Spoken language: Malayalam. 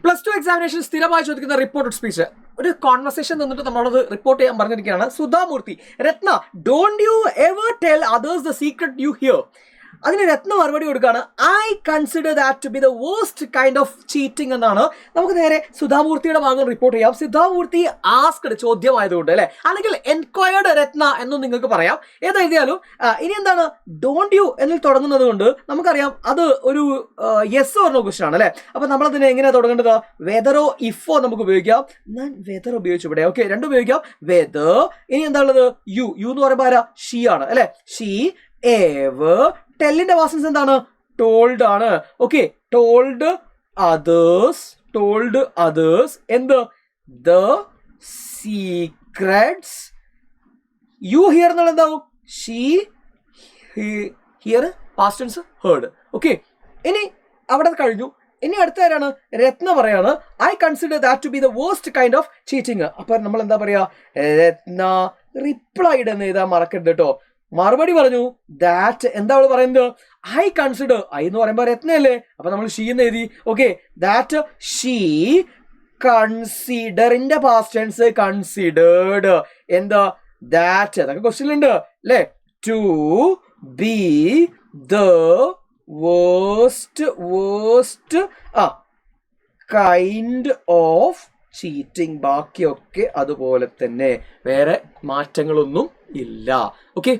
പ്ലസ് ടു എക്സാമിനേഷൻ സ്ഥിരമായി ചോദിക്കുന്ന റിപ്പോർട്ടഡ് സ്പീച്ച്, ഒരു കോൺവെർസേഷൻ തന്നിട്ട് നമ്മളത് റിപ്പോർട്ട് ചെയ്യാൻ പറഞ്ഞിരിക്കുകയാണ്. Sudha Murthy, Ratna, don't you ever tell others the secret you hear. അതിന് രത്ന മറുപടി കൊടുക്കുകയാണ്, I consider that to be the worst kind of cheating എന്നാണ്. നമുക്ക് നേരെ സുധാമൂർത്തിയുടെ ഭാഗം റിപ്പോർട്ട് ചെയ്യാം. സുധാമൂർത്തി ആസ്ക്ഡ്, ചോദ്യമായതുകൊണ്ട് അല്ലെ, അല്ലെങ്കിൽ എൻക്വയർഡ് രത്ന എന്നും നിങ്ങൾക്ക് പറയാം. ഏതായാലും ഇനി എന്താണ്, ഡോണ്ട് യു എന്നിൽ തുടങ്ങുന്നത് കൊണ്ട് നമുക്കറിയാം അത് ഒരു യെസ് പറഞ്ഞ ക്വസ്റ്റൻ ആണ് അല്ലെ. അപ്പൊ നമ്മളതിനെ എങ്ങനെയാണ് തുടങ്ങേണ്ടത്, വെദറോ ഇഫോ നമുക്ക് ഉപയോഗിക്കാം. ഞാൻ വെദർ ഉപയോഗിച്ചു ഇവിടെ. ഓക്കെ, രണ്ടും ഉപയോഗിക്കാം. വെദർ, ഇനി എന്താ ഉള്ളത്, യു എന്ന് പറയുമ്പോൾ ആരാ, ഷീ ആണ് അല്ലെ. ഷീ എവർ, ടെല്ലിന്റെ വാസൻസ് എന്താണ്, ടോൾഡ് ആണ്. ഓക്കെ, ടോൾഡ് അതേഴ്സ് എന്ത്, ദ സീക്രട്സ്. യു ഹിയർ എന്നുള്ള എന്താവും, she hear, past tense heard. Okay, ഇനി അവിടെ കഴിഞ്ഞു. ഇനി അടുത്ത ആരാണ്, രത്ന പറയാണ്, I consider that to be the worst kind of cheating. അപ്പൊ നമ്മൾ എന്താ പറയാ, രത്ന റിപ്ലൈഡ് എന്ന് എഴുതാൻ മറക്കരുത് കേട്ടോ. മറുപടി പറഞ്ഞു, ദാറ്റ് എന്താ അവള് പറയുന്നത്, ഐ കൺസിഡർ, ഐ എന്ന് പറയുമ്പോൾ രത്നയല്ലേ, അപ്പൊ നമ്മൾ ഷീ എന്ന് എഴുതി. ഓക്കെ, ദാറ്റ് ഷീ കൺസിഡറിന്റെ പാസ്റ്റ് ടെൻസ് കൺസിഡേർഡ്, എന്താ ദാറ്റ്, അതൊക്കെ ക്വസ്റ്റ്യനിലുണ്ട് അല്ലെ, to be the worst kind of cheating. ബാക്കിയൊക്കെ അതുപോലെ തന്നെ, വേറെ മാറ്റങ്ങളൊന്നും ഇല്ല. ഓക്കെ.